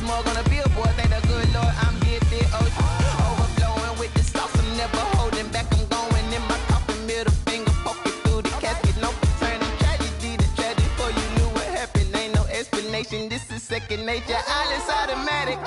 more gonna be a boy. Thank the good Lord, I'm here, overflowing with the sauce. I'm never holding back. I'm going in my coffin, middle finger poking through the casket. No turning tragedy to tragedy. Before you knew what happened, ain't no explanation. This is second nature. All is automatic.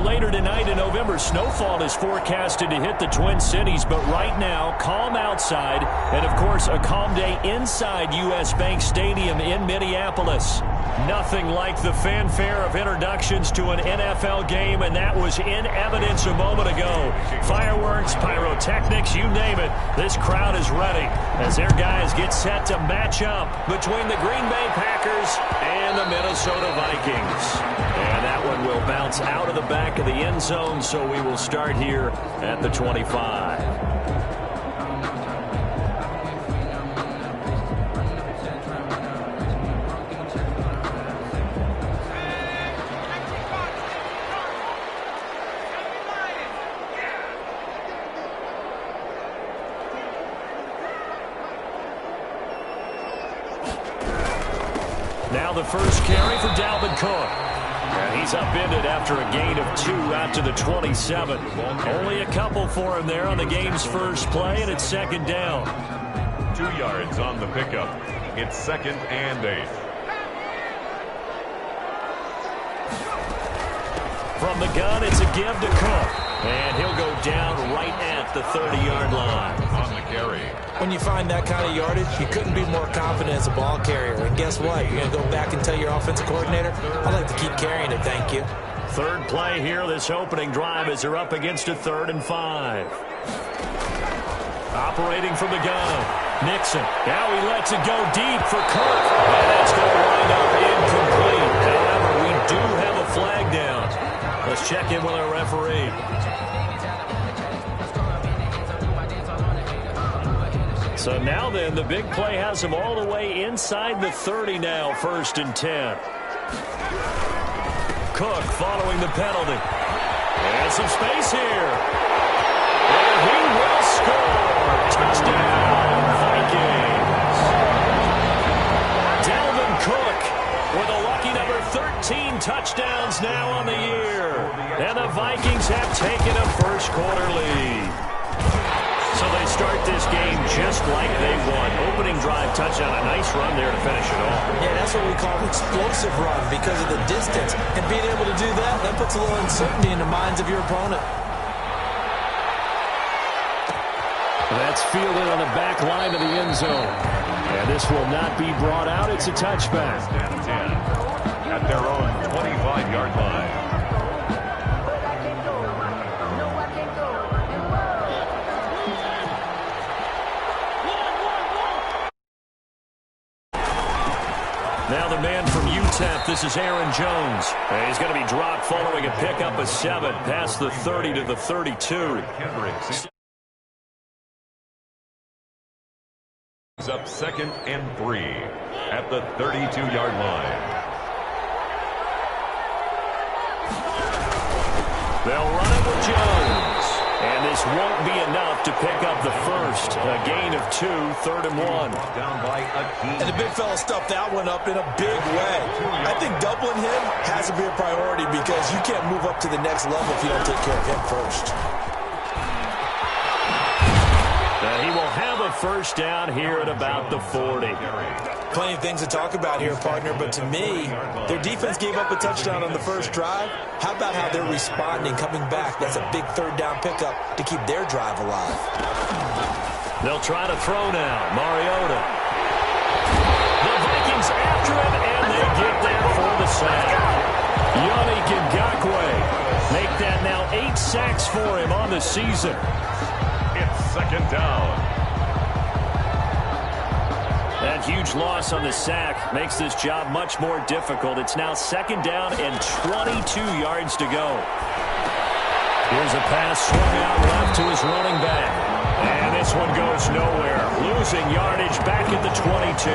Later tonight in November, snowfall is forecasted to hit the Twin Cities, but right now, calm outside, and of course, a calm day inside U.S. Bank Stadium in Minneapolis. Nothing like the fanfare of introductions to an NFL game, and that was in evidence a moment ago. Fireworks, pyrotechnics, you name it. This crowd is ready as their guys get set to match up between the Green Bay Packers and the Minnesota Vikings. And that one will bounce out of the back of the end zone, so we will start here at the 25. Now the first carry for Dalvin Cook. And he's upended after a gain of 2 out to the 27. Only a couple for him there on the game's first play, and it's second down. 2 yards on the pickup. It's 2nd and 8. From the gun, it's a give to Cook. And he'll go down right at the 30-yard line. On the carry. When you find that kind of yardage, you couldn't be more confident as a ball carrier. And guess what? You're going to go back and tell your offensive coordinator, I'd like to keep carrying it, thank you. Third play here, this opening drive, as they're up against a 3rd and 5. Operating from the gun, Nixon. Now he lets it go deep for Cook. And that's going to wind up incomplete. However, we do have a flag down. Let's check in with our referee. So now then, the big play has him all the way inside the 30 now, 1st and 10. Cook following the penalty. And some space here. And he will score. Touchdown, Vikings. Dalvin Cook with a lucky number 13 touchdowns now on the year. And the Vikings have taken a first-quarter lead. So they start this game just like they won. Opening drive touchdown, a nice run there to finish it off. Yeah, that's what we call an explosive run because of the distance. And being able to do that, that puts a little uncertainty in the minds of your opponent. That's fielded on the back line of the end zone. And this will not be brought out. It's a touchback. At their own 25-yard line. Now the man from UTEP, this is Aaron Jones. And he's going to be dropped following a pickup of 7 past the 30 to the 32. He's up 2nd and 3 at the 32-yard line. They'll run it with Jones. And this won't be enough to pick up the first. A gain of 2, 3rd and 1. Down by a key. And the big fella stuffed that one up in a big way. I think doubling him has to be a priority because you can't move up to the next level if you don't take care of him first. And he will have a first down here at about the 40. Plenty of things to talk about here, partner, but to me, their defense gave up a touchdown on the first drive. How about how they're responding, coming back? That's a big 3rd down pickup to keep their drive alive. They'll try to throw now. Mariota. The Vikings after him, and they get there for the sack. Yannick Ngakoue make that now 8 sacks for him on the season. It's 2nd down. That huge loss on the sack makes this job much more difficult. It's now 2nd down and 22 yards to go. Here's a pass swung out left to his running back. And this one goes nowhere. Losing yardage back at the 22.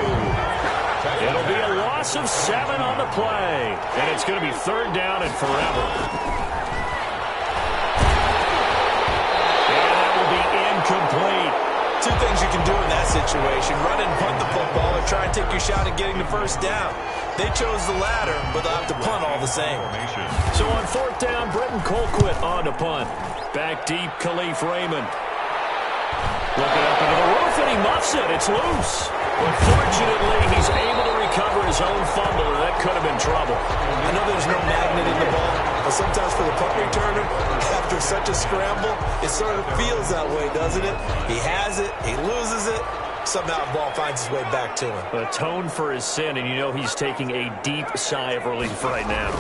It'll be a loss of 7 on the play. And it's going to be 3rd down and forever. And that will be incomplete. Two things you can do in that situation: run and punt the football, or try and take your shot at getting the first down. They chose the latter, but they'll have to punt all the same. So on 4th down, Britton Colquitt on to punt. Back deep, Khalif Raymond. Looking up into the roof, and he muffs it. It's loose. But fortunately, he's able to recover his own fumble, and that could have been trouble. I know there's no magnet in the ball, but sometimes for the punt returner, after such a scramble, it sort of feels that way, doesn't it? He has it, he loses it, somehow the ball finds its way back to him. Atone for his sin, and you know he's taking a deep sigh of relief right now.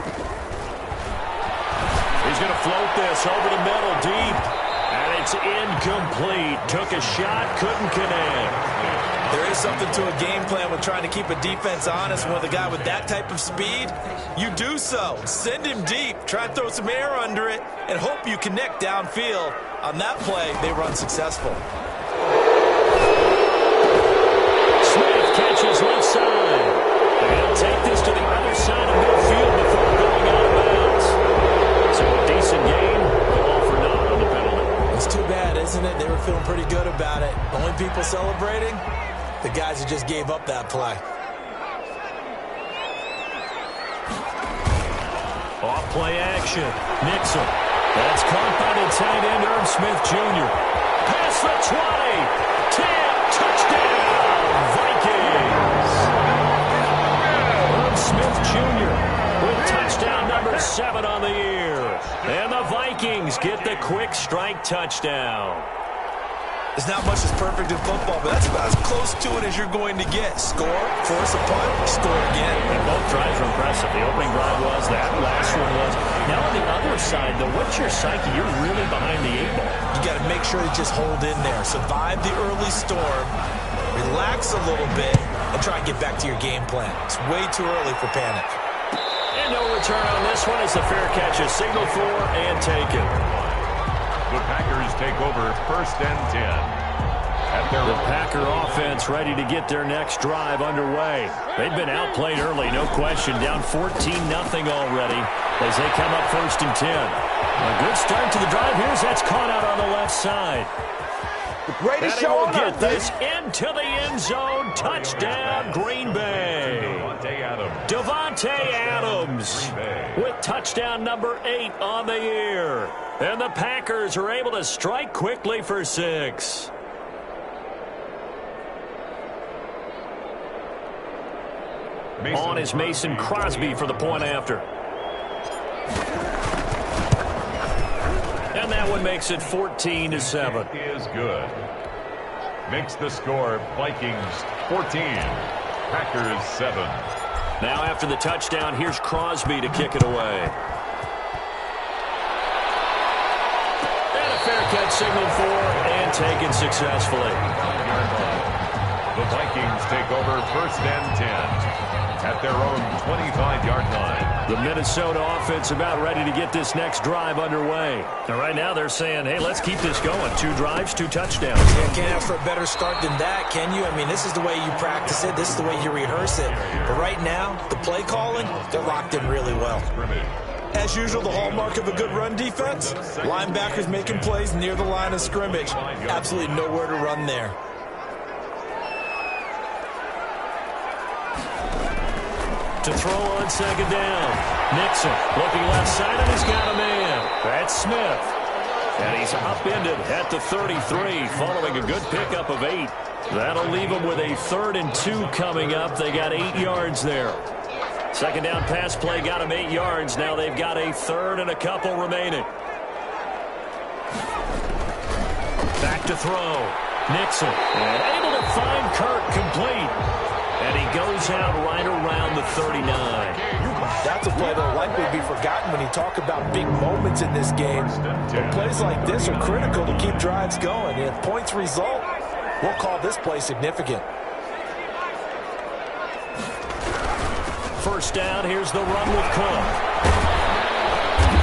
He's going to float this over the middle, deep. And it's incomplete. Took a shot, couldn't connect. There is something to a game plan with trying to keep a defense honest. With a guy with that type of speed, you do so. Send him deep, try and throw some air under it, and hope you connect downfield. On that play, they run successful. Smith catches left side. They'll take this to the other side of midfield before going out of bounds. So a decent game, but all for naught on the penalty. It's too bad, isn't it? They were feeling pretty good about it. Only people celebrating? The guys who just gave up that play. Off play action. Nixon. That's caught by the tight end, Irv Smith Jr. Pass the 20. 10. Touchdown. Vikings. Irv Smith Jr. with touchdown number 7 on the year. And the Vikings get the quick strike touchdown. There's not much that's perfect in football, but that's about as close to it as you're going to get. Score, force a punt, score again. And both drives were impressive. The opening drive was, that last one was. Now on the other side, though, what's your psyche? You're really behind the 8-ball. You got to make sure you just hold in there. Survive the early storm, relax a little bit, and try and get back to your game plan. It's way too early for panic. And no return on this one as the fair catch is signaled for and taken. The Packers take over 1st and 10. The Packer offense ready to get their next drive underway. They've been outplayed early, no question. Down 14-0 already as they come up 1st and 10. A good start to the drive. Here's that's caught out on the left side. The greatest show will on get earth, this into the end zone. Touchdown, Green Bay. Devontae Adams with touchdown number 8 on the year. And the Packers are able to strike quickly for 6. On is Mason Crosby for the point after. And that one makes it 14-7. Is good. Makes the score Vikings 14, Packers 7. Now after the touchdown, here's Crosby to kick it away. And a fair catch signaled for and taken successfully. The Vikings take over 1st and 10 at their own 25-yard line. The Minnesota offense about ready to get this next drive underway. And right now they're saying, hey, let's keep this going. 2 drives, 2 touchdowns. Yeah, can't ask for a better start than that, can you? I mean, this is the way you practice it. This is the way you rehearse it. But right now, the play calling, they're locked in really well. As usual, the hallmark of a good run defense, linebackers making plays near the line of scrimmage. Absolutely nowhere to run there. To throw on 2nd down. Nixon looking left side, and he's got a man. That's Smith. And he's upended at the 33 following a good pickup of 8. That'll leave them with a 3rd and 2 coming up. They got 8 yards there. 2nd down pass play got them 8 yards. Now they've got a 3rd and a couple remaining. Back to throw. Nixon. And able to find Kirk complete. And he goes out right around the 39. That's a play that will likely be forgotten when you talk about big moments in this game. But plays like this are critical to keep drives going. And if points result, we'll call this play significant. 1st down, here's the run with Cook.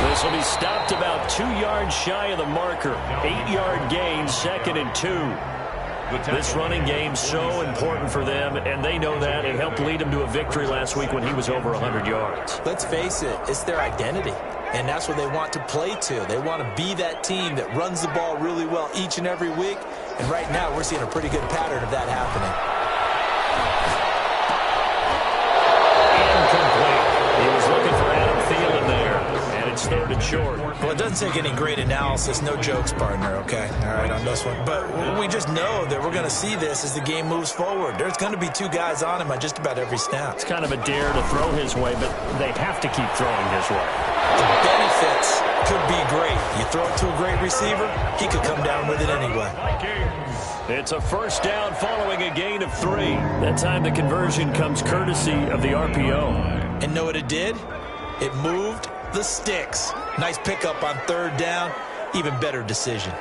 This will be stopped about 2 yards shy of the marker. 8-yard gain, 2nd and 2. This running game so important for them, and they know that. It helped lead them to a victory last week when he was over 100 yards. Let's face it, it's their identity, and that's what they want to play to. They want to be that team that runs the ball really well each and every week, and right now we're seeing a pretty good pattern of that happening. Incomplete. He was looking for Adam Thielen there, and it's 3rd and short. Well, it doesn't take any great analysis, no jokes, partner, okay? All right, on this one. But we just know that we're going to see this as the game moves forward. There's going to be 2 guys on him on just about every snap. It's kind of a dare to throw his way, but they have to keep throwing his way. The benefits could be great. You throw it to a great receiver, he could come down with it anyway. It's a 1st down following a gain of 3. That time the conversion comes courtesy of the RPO. And know what it did? It moved the sticks. Nice pickup on 3rd down. Even better decision.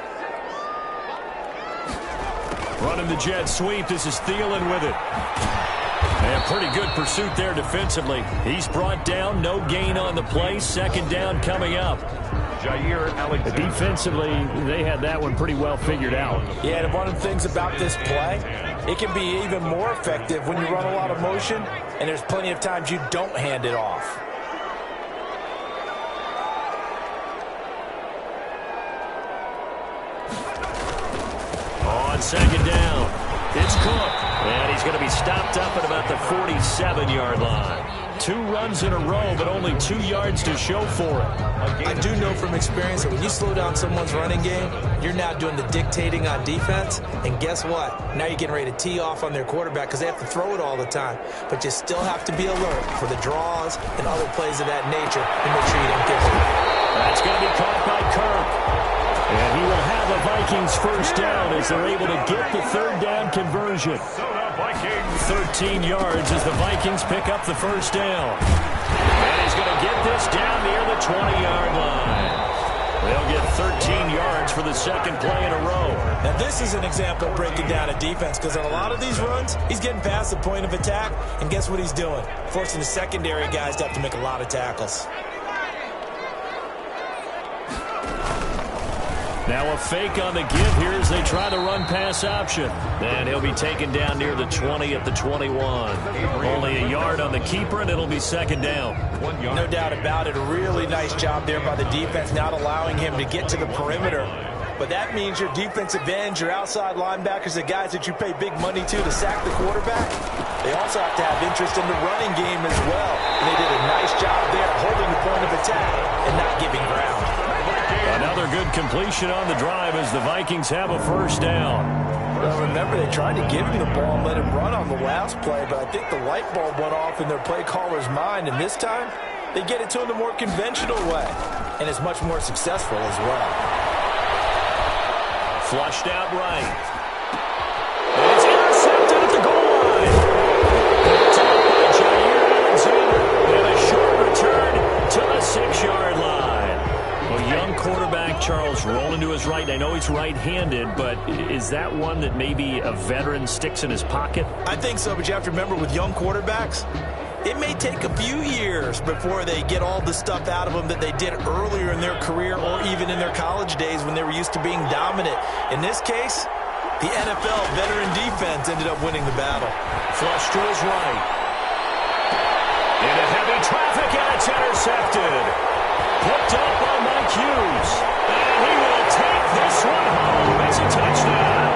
Running the jet sweep. This is Thielen with it. And pretty good pursuit there defensively. He's brought down. No gain on the play. 2nd down coming up. Defensively, they had that one pretty well figured out. Yeah, and one of the things about this play, it can be even more effective when you run a lot of motion, and there's plenty of times you don't hand it off. On 2nd down, it's Cook. And he's going to be stopped up at about the 47-yard line. 2 runs in a row, but only 2 yards to show for it. I do know from experience that when you slow down someone's running game, you're now doing the dictating on defense. And guess what? Now you're getting ready to tee off on their quarterback because they have to throw it all the time. But you still have to be alert for the draws and other plays of that nature and make sure you don't get hurt. That's going to be caught by Kirk. And he will have a Vikings 1st down as they're able to get the 3rd down conversion. 13 yards as the Vikings pick up the 1st down. And he's going to get this down near the 20-yard line. They'll get 13 yards for the 2nd play in a row. Now this is an example of breaking down a defense because on a lot of these runs, he's getting past the point of attack, and guess what he's doing? Forcing the secondary guys to have to make a lot of tackles. Now a fake on the give here as they try the run-pass option. And he'll be taken down near the 20 at the 21. Only a yard on the keeper, and it'll be 2nd down. No doubt about it. A really nice job there by the defense, not allowing him to get to the perimeter. But that means your defensive ends, your outside linebackers, the guys that you pay big money to sack the quarterback, they also have to have interest in the running game as well. And they did a nice job there holding the point of attack and not giving ground. Another good completion on the drive as the Vikings have a 1st down. Well, remember, they tried to give him the ball and let him run on the last play, but I think the light bulb went off in their play caller's mind, and this time they get it to him the more conventional way, and it's much more successful as well. Flushed out right. And it's intercepted at the goal line. Picked up by Jair Alexander. And a short return to the 6-yard line. A young quarterback, Charles, rolling to his right. I know he's right-handed, but is that one that maybe a veteran sticks in his pocket? I think so, but you have to remember with young quarterbacks, it may take a few years before they get all the stuff out of them that they did earlier in their career or even in their college days when they were used to being dominant. In this case, the NFL veteran defense ended up winning the battle. Flush to his right. Into heavy traffic, and it's intercepted. Picked up by Mike Hughes. And he will take this one home. It's a touchdown.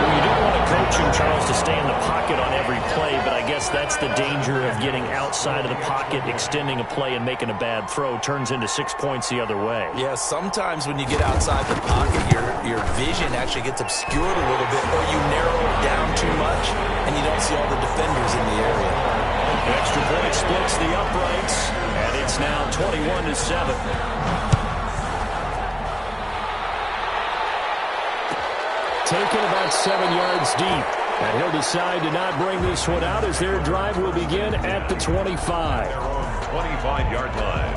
Well, you don't want to coach him, Charles, to stay in the pocket on every play, but I guess that's the danger of getting outside of the pocket, extending a play, and making a bad throw. Turns into 6 points the other way. Yeah, sometimes when you get outside the pocket, your vision actually gets obscured a little bit, or you narrow it down too much, and you don't see all the defenders in the area. Extra point splits the uprights, and it's now 21-7. Taken about 7 yards deep, and he'll decide to not bring this one out as their drive will begin at the 25. Their own 25-yard line.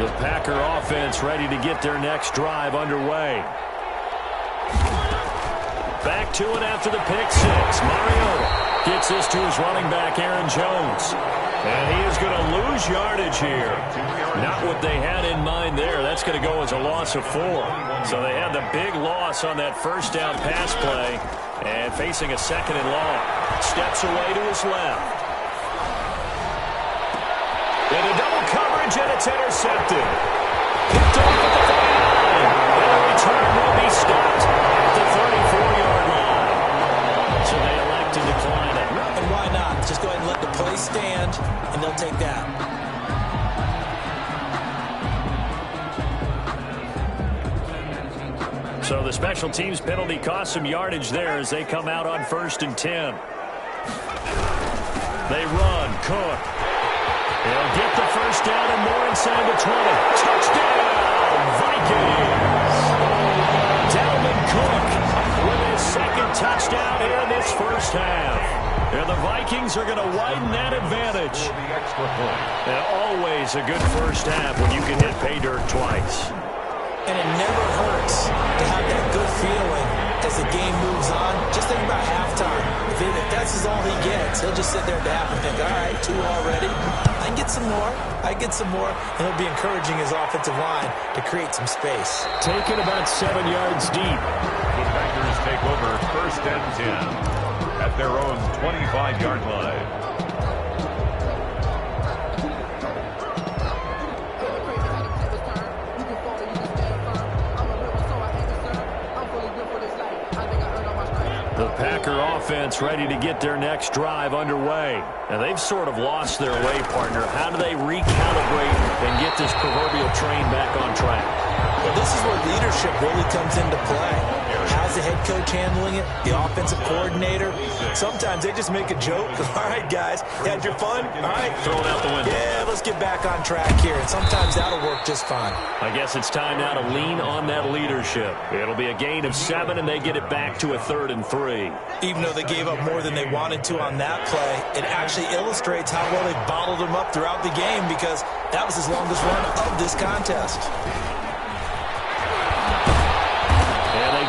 The Packer offense ready to get their next drive underway. Back to it after the pick six. Mariota. Gets this to his running back, Aaron Jones. And he is going to lose yardage here. Not what they had in mind there. That's going to go as a loss of 4. So they had the big loss on that first down pass play. And facing a 2nd and long. Steps away to his left. Into double coverage, and it's intercepted. Picked off at the 49. And the return will be stopped at the 34-yard line. So they elect to decline it. And why not? Just go ahead and let the play stand, and they'll take that. So the special teams penalty cost some yardage there as they come out on 1st and 10. They run. Cook. They'll get the first down and more inside the 20. Touchdown, Vikings! Dalvin Cook with his 2nd touchdown here in this first half. And the Vikings are going to widen that advantage. And always a good first half when you can hit pay dirt twice. And it never hurts to have that good feeling as the game moves on. Just think about halftime. If that's all he gets, he'll just sit there at the half and think, all right, 2 already. I can get some more. I get some more. And he'll be encouraging his offensive line to create some space. Taken about 7 yards deep. The Packers take over 1st and 10 at their own 25-yard line. The Packer offense ready to get their next drive underway. And they've sort of lost their way, partner. How do they recalibrate and get this proverbial train back on track? Well, this is where leadership really comes into play. How's the head coach handling it? The offensive coordinator? Sometimes they just make a joke. All right, guys, you had your fun? All right. Throw it out the window. Yeah, let's get back on track here. And sometimes that'll work just fine. I guess it's time now to lean on that leadership. It'll be a gain of 7, and they get it back to a 3rd and 3. Even though they gave up more than they wanted to on that play, it actually illustrates how well they bottled them up throughout the game because that was his longest run of this contest.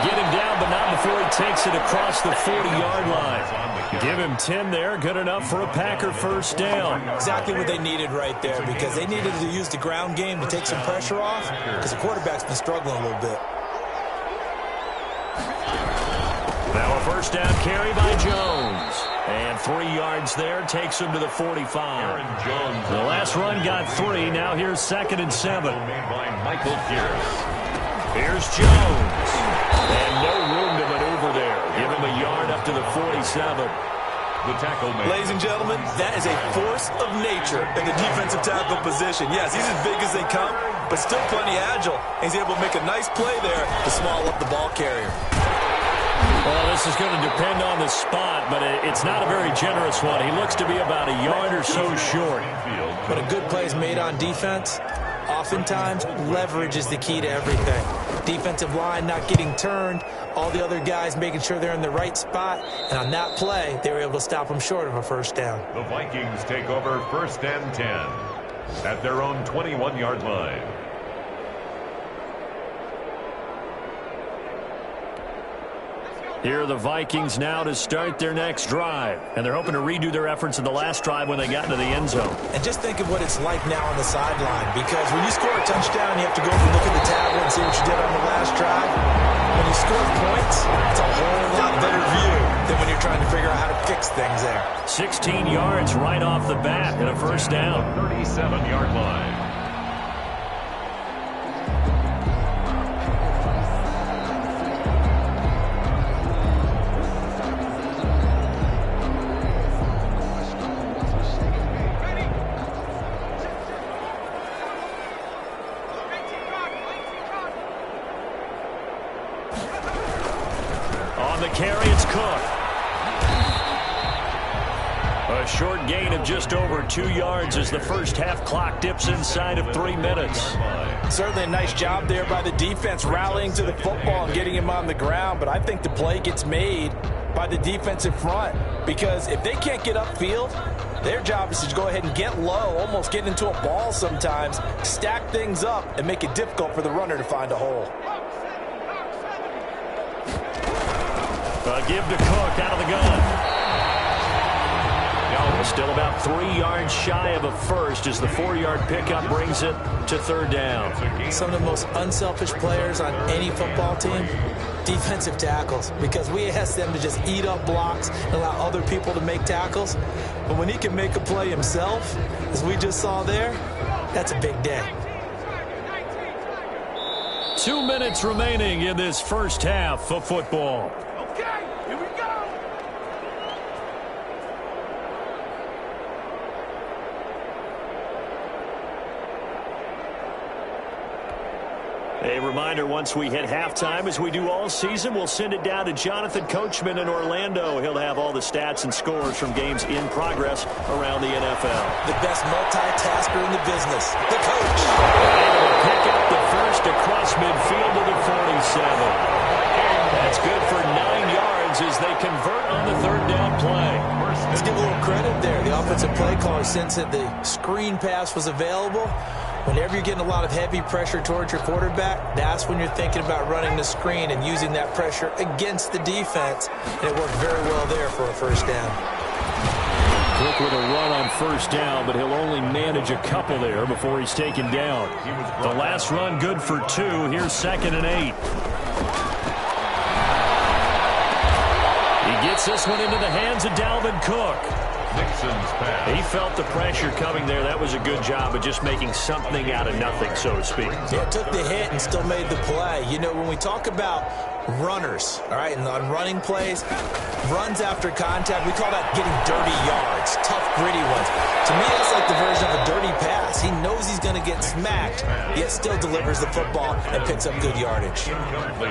Get him down, but not before he takes it across the 40-yard line. Give him 10 there. Good enough for a Packer first down. Exactly what they needed right there because they needed to use the ground game to take some pressure off because the quarterback's been struggling a little bit. Now a first down carry by Jones. And 3 yards there takes him to the 45. The last run got 3. Now here's 2nd and 7. Made by Michael Pierce. Here's Jones. And no room to maneuver there. Give him a yard up to the 47. The tackle made. Ladies and gentlemen, that is a force of nature in the defensive tackle position. Yes, he's as big as they come, but still plenty agile. He's able to make a nice play there to small up the ball carrier. Well, this is going to depend on the spot, but it's not a very generous one. He looks to be about a yard or so short. When a good play is made on defense, oftentimes leverage is the key to everything. Defensive line not getting turned, all the other guys making sure they're in the right spot, and on that play, they were able to stop them short of a first down. The Vikings take over 1st and 10 at their own 21-yard line. Here are the Vikings now to start their next drive. And they're hoping to redo their efforts in the last drive when they got into the end zone. And just think of what it's like now on the sideline. Because when you score a touchdown, you have to go over and look at the tablet and see what you did on the last drive. When you score points, it's a whole lot better view than when you're trying to figure out how to fix things there. 16 yards right off the bat and a first down. 37-yard line. On the carry, it's Cook. A short gain of just over 2 yards as the first half clock dips inside of 3 minutes. Certainly a nice job there by the defense rallying to the football and getting him on the ground, but I think the play gets made by the defensive front because if they can't get upfield, their job is to go ahead and get low, almost get into a ball sometimes, stack things up, and make it difficult for the runner to find a hole. Give to Cook out of the gun. Still about 3 yards shy of a first as the 4-yard pickup brings it to third down. Some of the most unselfish players on any football team, defensive tackles, because we ask them to just eat up blocks and allow other people to make tackles. But when he can make a play himself, as we just saw there, that's a big day. 2 minutes remaining in this first half of football. A reminder, once we hit halftime, as we do all season, we'll send it down to Jonathan Coachman in Orlando. He'll have all the stats and scores from games in progress around the NFL. The best multitasker in the business, the coach. Able to pick up the first across midfield to the 47. That's good for 9 yards as they convert on the third down play. Let's give a little credit there. The offensive play caller, since the screen pass was available, whenever you're getting a lot of heavy pressure towards your quarterback, that's when you're thinking about running the screen and using that pressure against the defense. And it worked very well there for a first down. Cook with a run on first down, but he'll only manage a couple there before he's taken down. The last run good for 2. Here's 2nd and 8. He gets this one into the hands of Dalvin Cook. He felt the pressure coming there. That was a good job of just making something out of nothing, so to speak. Yeah, took the hit and still made the play. You know, when we talk about runners, all right, and on running plays, runs after contact, we call that getting dirty yards, tough, gritty ones. To me, that's like the version of a dirty pass. He knows he's going to get smacked, yet still delivers the football and picks up good yardage.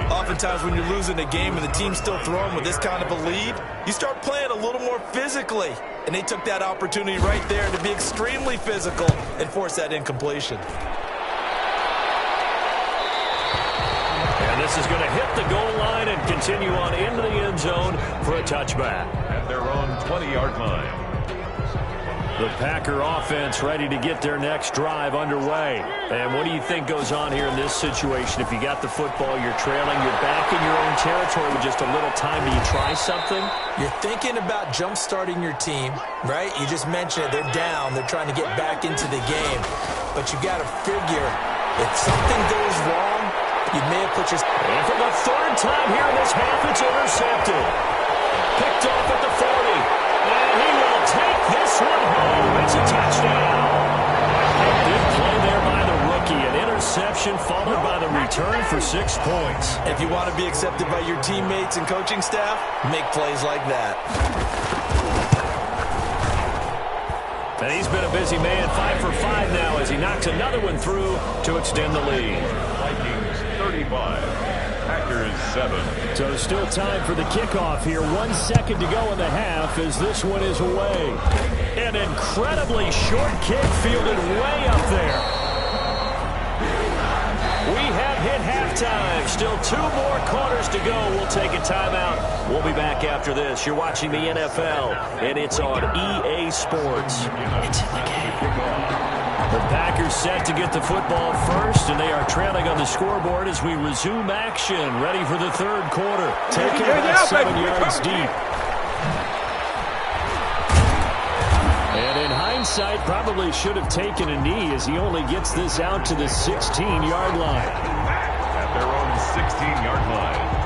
Oftentimes when you're losing a game and the team's still throwing with this kind of a lead, you start playing a little more physically. And they took that opportunity right there to be extremely physical and force that incompletion. And this is going to hit the goal line and continue on into the end zone for a touchback. At their own 20-yard line. The Packer offense ready to get their next drive underway. And what do you think goes on here in this situation? If you got the football, you're trailing, you're back in your own territory with just a little time. Do you try something? You're thinking about jump-starting your team, right? You just mentioned it. They're down. They're trying to get back into the game. But you got to figure, if something goes wrong, you may have put your... And for the third time here in this half, it's intercepted. Picked off at the 40. And he will take this one home. It's a touchdown. A big play there by the rookie. An interception followed by the return for 6 points. If you want to be accepted by your teammates and coaching staff, make plays like that. And he's been a busy man, 5 for 5 now as he knocks another one through to extend the lead. Vikings 35. Packers 7. So still time for the kickoff here. 1 second to go in the half as this one is away. An incredibly short kick fielded way up there. We have hit halftime. Still 2 more quarters to go. We'll take a timeout. We'll be back after this. You're watching the NFL, and it's on EA Sports. It's in the game. The Packers set to get the football first, and they are trailing on the scoreboard as we resume action, ready for the third quarter. Taking about 7 yards deep. And in hindsight, probably should have taken a knee as he only gets this out to the 16-yard line. At their own 16-yard line.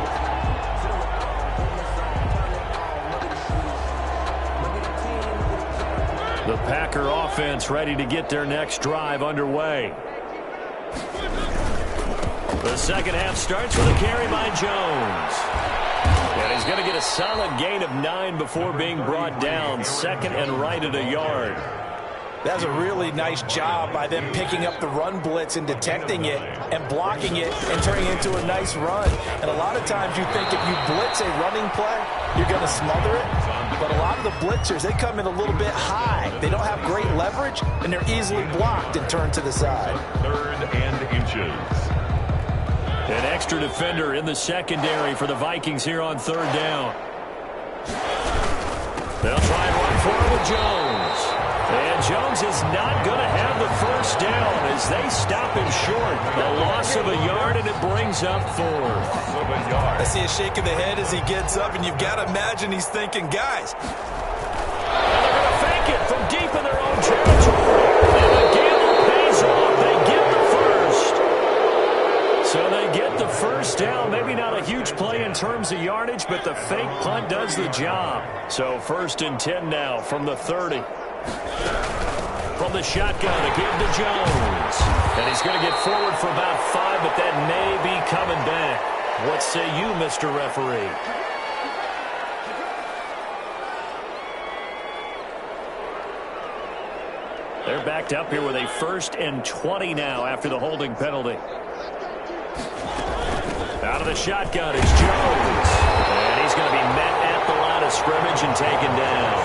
The Packer offense ready to get their next drive underway. The second half starts with a carry by Jones. And he's going to get a solid gain of 9 before being brought down. 2nd and right at a yard. That's a really nice job by them picking up the run blitz and detecting it and blocking it and turning it into a nice run. And a lot of times you think if you blitz a running play, you're going to smother it. But a lot of the blitzers, they come in a little bit high. They don't have great leverage, and they're easily blocked and turned to the side. 3rd and inches. An extra defender in the secondary for the Vikings here on 3rd down. They'll try and run forward with Jones. And Jones is not going to have the first down as they stop him short. A loss of a yard, and it brings up 4th. I see a shake of the head as he gets up, and you've got to imagine he's thinking, guys. And they're going to fake it from deep in their own territory. And the gamble pays off. They get the first. So they get the first down. Maybe not a huge play in terms of yardage, but the fake punt does the job. So 1st and 10 now from the 30. From the shotgun, a give to Jones. And he's going to get forward for about 5, but that may be coming back. What say you, Mr. Referee? They're backed up here with a 1st and 20 now after the holding penalty. Out of the shotgun is Jones. And he's going to be met at the line of scrimmage and taken down.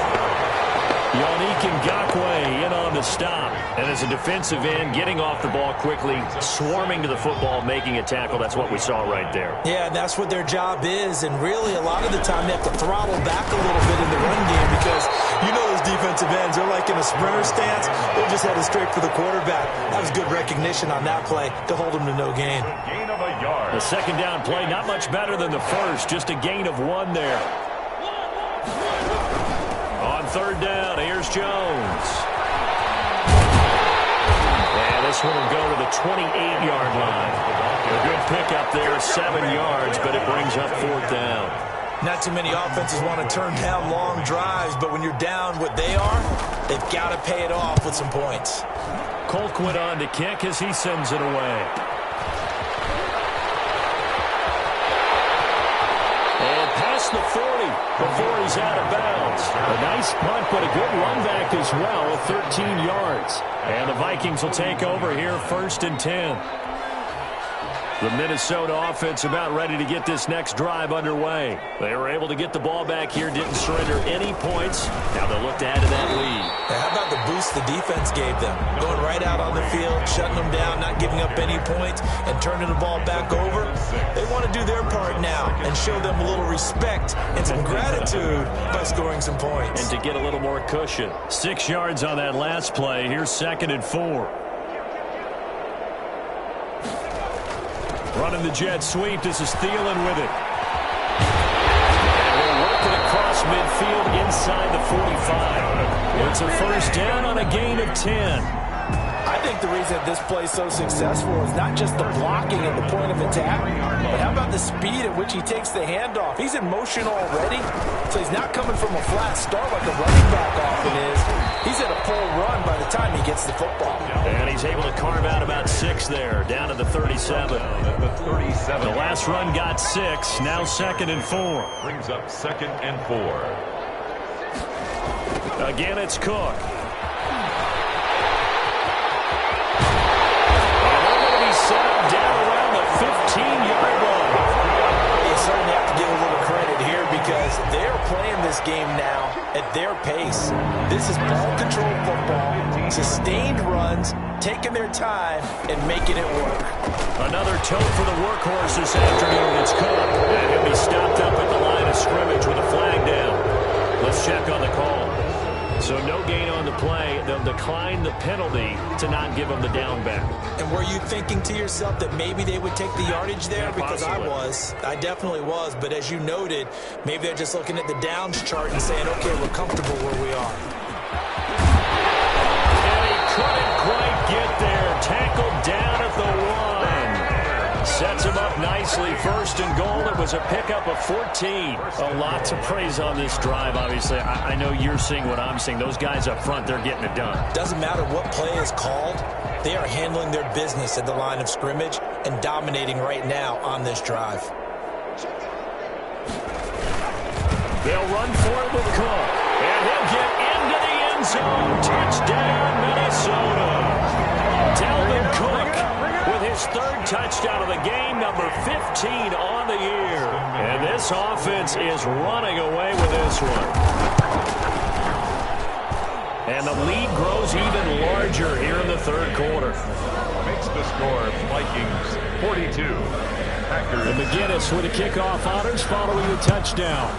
Yannick Ngakoue in on the stop. And as a defensive end, getting off the ball quickly, swarming to the football, making a tackle. That's what we saw right there. Yeah, and that's what their job is. And really, a lot of the time, they have to throttle back a little bit in the run game because you know those defensive ends, they're like in a sprinter stance. They're just headed straight for the quarterback. That was good recognition on that play to hold them to no gain. Gain of a yard. The second down play, not much better than the first. Just a gain of 1 there. On 3rd down, here's Jones. And this one will go to the 28-yard line. A good pickup there, 7 yards, but it brings up 4th down. Not too many offenses want to turn down long drives, but when you're down what they are, they've got to pay it off with some points. Colquitt on to kick as he sends it away. And past the 40 before he's out of bounds. A nice punt, but a good run back as well, 13 yards. And the Vikings will take over here, 1st and 10. The Minnesota offense about ready to get this next drive underway. They were able to get the ball back here, didn't surrender any points. Now they'll look to add to that lead. Now, how about the boost the defense gave them? Going right out on the field, shutting them down, not giving up any points, and turning the ball back over. They want to do their part now and show them a little respect and some gratitude by scoring some points. And to get a little more cushion. 6 yards on that last play. Here's 2nd and 4. Running the jet sweep. This is Thielen with it. And we're working across midfield inside the 45. It's a 1st down on a gain of 10. I think the reason this play is so successful is not just the blocking at the point of attack, but how about the speed at which he takes the handoff? He's in motion already, so he's not coming from a flat start like a running back often is. He's at a full run by the time he gets the football. And he's able to carve out about 6 there, down to the 37. The last run got 6, now 2nd and 4. Brings up 2nd and 4. Again, it's Cook. Set up down around the 15-yard line. You certainly have to give a little credit here because they're playing this game now at their pace. This is ball control football, sustained runs, taking their time, and making it work. Another tote for the workhorse this afternoon. It's Cook. And he'll be stopped up at the line of scrimmage with a flag down. Let's check on the call. So no gain on the play. They'll decline the penalty to not give them the down back. And were you thinking to yourself that maybe they would take the yardage there? Yeah, because possibly. I was. I definitely was. But as you noted, maybe they're just looking at the downs chart and saying, okay, we're comfortable where we are. And he couldn't quite get there. Tackled down at the 1. Sets him up nicely. 1st and goal. It was a pickup of 14. A lot to praise on this drive, obviously. I know you're seeing what I'm seeing. Those guys up front, they're getting it done. Doesn't matter what play is called. They are handling their business at the line of scrimmage and dominating right now on this drive. They'll run for it with Cook. And he'll get into the end zone. Touchdown, Minnesota. Dalvin Cook with his 3rd touchdown of the game, number 15 on the year. And this offense is running away with this one. And the lead grows even larger here in the 3rd quarter. Makes the score Vikings 42. Packers. And McGinnis with a kickoff honors following the touchdown.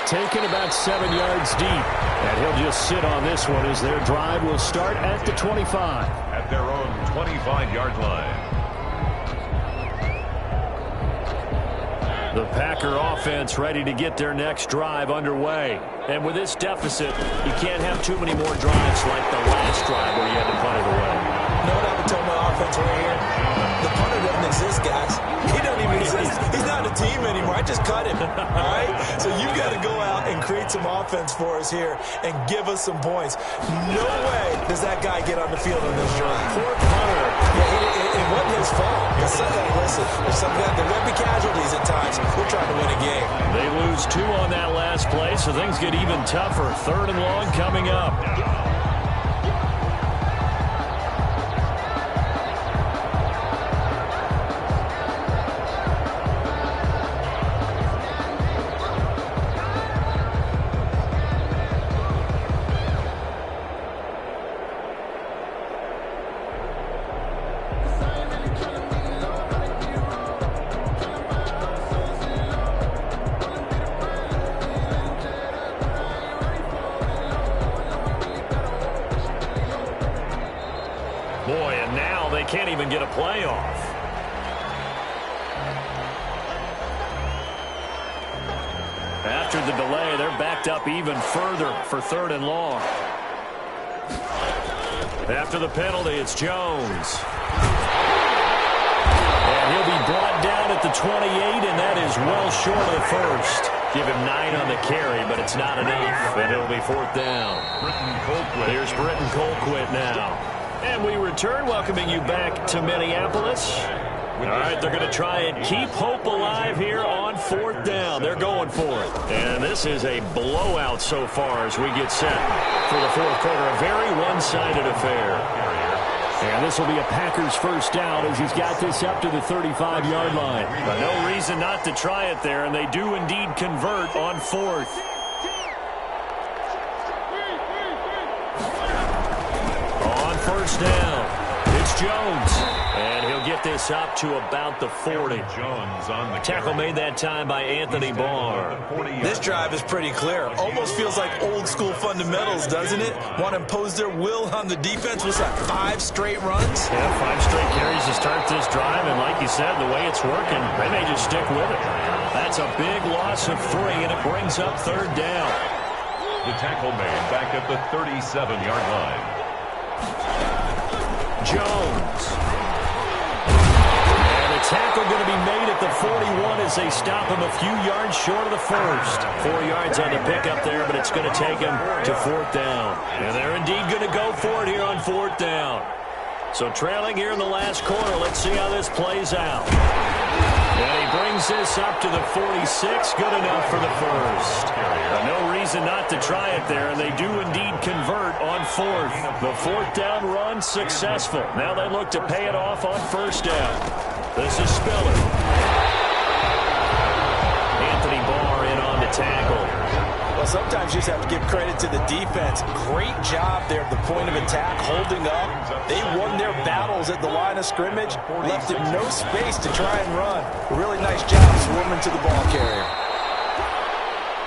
Taken about 7 yards deep. And he'll just sit on this one as their drive will start at the 25. At their own 25-yard line. The Packer offense ready to get their next drive underway. And with this deficit, you can't have too many more drives like the last drive where you had to punt it away. You know what I would tell my offense right here? The punter doesn't exist, guys. He doesn't even exist. He's not a team anymore. I just cut him. All right? So you've got to go out and create some offense for us here and give us some points. No way does that guy get on the field on this drive. Poor punter. Yeah, it wasn't his fault. Listen, there will be casualties at times. We're trying to win a game. They lose 2 on that last play, so things get even tougher. 3rd and long coming up. Boy, and now they can't even get a play off. After the delay, they're backed up even further for 3rd and long. After the penalty, it's Jones. And he'll be brought down at the 28, and that is well short of the first. Give him 9 on the carry, but it's not enough, and it'll be 4th down. Here's Britton Colquitt now. And we return, welcoming you back to Minneapolis. All right, they're going to try and keep hope alive here on 4th down. They're going for it. And this is a blowout so far as we get set for the 4th quarter. A very one-sided affair. And this will be a Packers first down as he's got this up to the 35-yard line. But no reason not to try it there, and they do indeed convert on 4th. First down. It's Jones. And he'll get this up to about the 40. Jones on the tackle made that time by Anthony Barr. This drive is pretty clear. Almost feels like old school fundamentals, doesn't it? Want to impose their will on the defense. What's that, 5 straight runs? Yeah, 5 straight carries to start this drive. And like you said, the way it's working, they may just stick with it. That's a big loss of 3, and it brings up 3rd down. The tackle made back at the 37-yard line. Jones. And a tackle going to be made at the 41 as they stop him a few yards short of the first. 4 yards on the pickup there, but it's going to take him to 4th down. And they're indeed going to go for it here on 4th down. So trailing here in the last quarter, let's see how this plays out. And he brings this up to the 46. Good enough for the first. No reason not to try it there, and they do indeed convert on 4th. The 4th down run successful. Now they look to pay it off on 1st down. This is Spiller. Anthony Barr in on the tackle. Well, sometimes you just have to give credit to the defense. Great job there at the point of attack, holding up. They won their battles at the line of scrimmage, left him no space to try and run. A really nice job swarming to the ball carrier.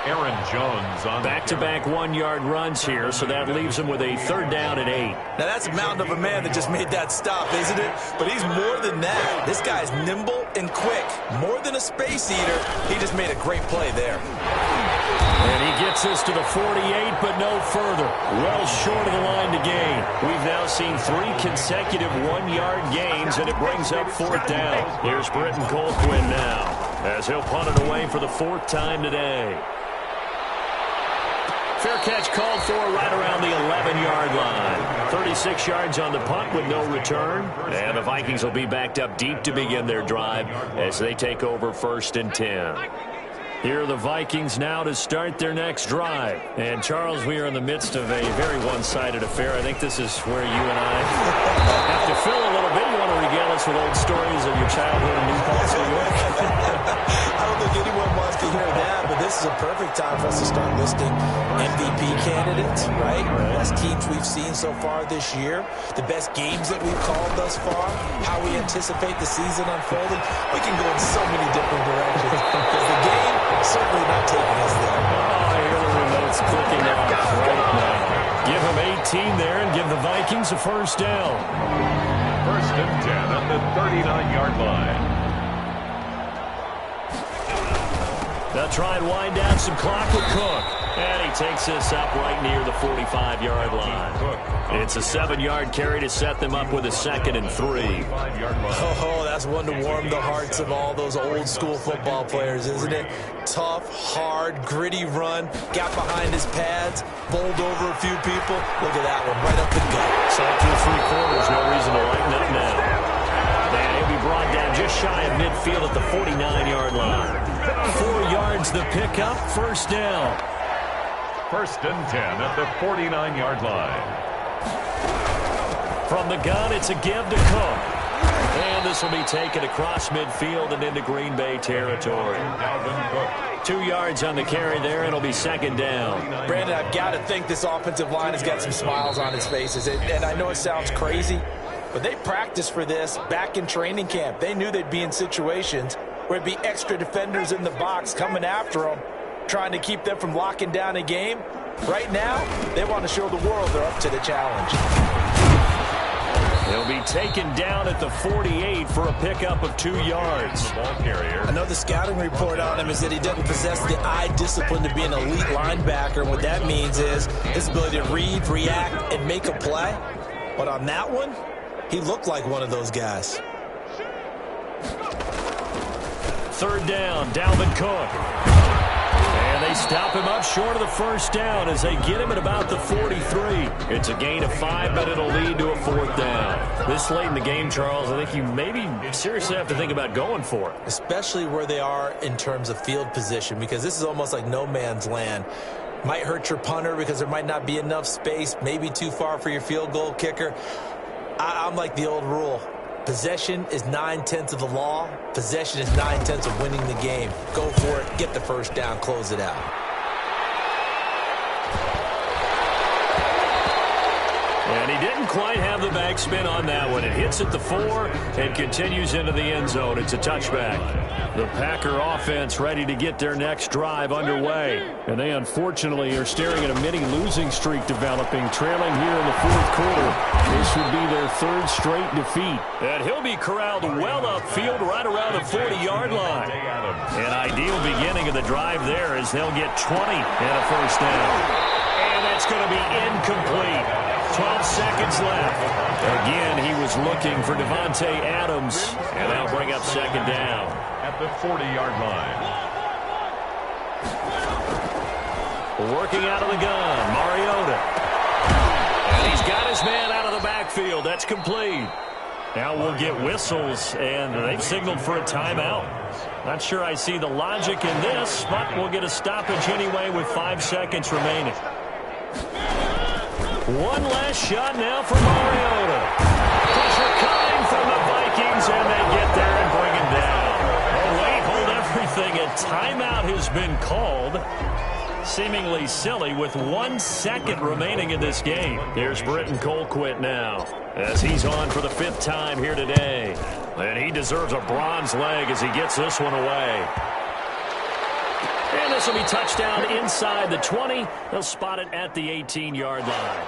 Aaron Jones on back-to-back 1-yard runs here, so that leaves him with a 3rd down and 8. Now that's a mountain of a man that just made that stop, isn't it? But he's more than that. This guy's nimble and quick. More than a space eater, he just made a great play there. And he gets us to the 48, but no further. Well short of the line to gain. We've now seen 3 consecutive 1-yard gains, and it brings up 4th down. Here's Britton Colquitt now, as he'll punt it away for the 4th time today. Fair catch called for right around the 11-yard line. 36 yards on the punt with no return. And the Vikings will be backed up deep to begin their drive as they take over 1st and 10. Here are the Vikings now to start their next drive. And, Charles, we are in the midst of a very one-sided affair. I think this is where you and I have to fill a little bit. You want to regale us with old stories of your childhood in New Paltz, New York? I don't think anyone wants to hear that, but this is a perfect time for us to start listing MVP candidates, right? The best teams we've seen so far this year, the best games that we've called thus far, how we anticipate the season unfolding. We can go in so many different directions because the game certainly not taking us there. Oh, I hear the remote's clicking off right now. Give him 18 there and give the Vikings a 1st down. 1st and 10 at the 39-yard line. They'll try and wind down some clock with Cook. And he takes this up right near the 45-yard line. It's a 7-yard carry to set them up with a 2nd and 3. Oh, that's one to warm the hearts of all those old-school football players, isn't it? Tough, hard, gritty run. Got behind his pads, bowled over a few people. Look at that one, right up the gut. Saw through 3/4. No reason to lighten up now. And he'll be brought down just shy of midfield at the 49-yard line. 4 yards the pickup, first down. 1st and 10 at the 49-yard line. From the gun, it's a give to Cook. And this will be taken across midfield and into Green Bay territory. 2 yards on the carry there, and it'll be 2nd down. Brandon, I've got to think this offensive line has got some smiles on its faces. And I know it sounds crazy, but they practiced for this back in training camp. They knew they'd be in situations where it'd be extra defenders in the box coming after them, trying to keep them from locking down a game. Right now, they want to show the world they're up to the challenge. He'll be taken down at the 48 for a pickup of 2 yards. I know the scouting report on him is that he doesn't possess the eye discipline to be an elite linebacker. What that means is his ability to read, react, and make a play. But on that one, he looked like one of those guys. 3rd down, Dalvin Cook. And they stop him up short of the first down as they get him at about the 43. It's a gain of 5, but it'll lead to a 4th down. This late in the game, Charles, I think you maybe seriously have to think about going for it. Especially where they are in terms of field position, because this is almost like no man's land. Might hurt your punter because there might not be enough space, maybe too far for your field goal kicker. I'm like the old rule. Possession is 9/10 of the law. Possession is 9/10 of winning the game. Go for it. Get the first down. Close it out. And he didn't quite have the backspin on that one. It hits at the 4 and continues into the end zone. It's a touchback. The Packer offense ready to get their next drive underway. And they unfortunately are staring at a mini losing streak developing, trailing here in the 4th quarter. This would be their 3rd straight defeat. And he'll be corralled well upfield right around the 40-yard line. An ideal beginning of the drive there as they'll get 20 and a first down. And that's going to be incomplete. 12 seconds left. Again, he was looking for Devontae Adams, and that'll bring up 2nd down. At the 40-yard line. Working out of the gun, Mariota. And he's got his man out of the backfield. That's complete. Now we'll get whistles, and they've signaled for a timeout. Not sure I see the logic in this, but we'll get a stoppage anyway with 5 seconds remaining. One last shot now for Mariota. Pressure coming from the Vikings, and they get there and bring him down. Oh, wait, hold everything. A timeout has been called. Seemingly silly with 1 second remaining in this game. Here's Britton Colquitt now as he's on for the 5th time here today. And he deserves a bronze leg as he gets this one away. And this will be touchdown inside the 20. They'll spot it at the 18-yard line.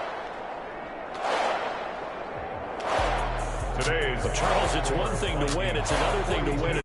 But Charles, it's one thing to win. It's another thing to win it.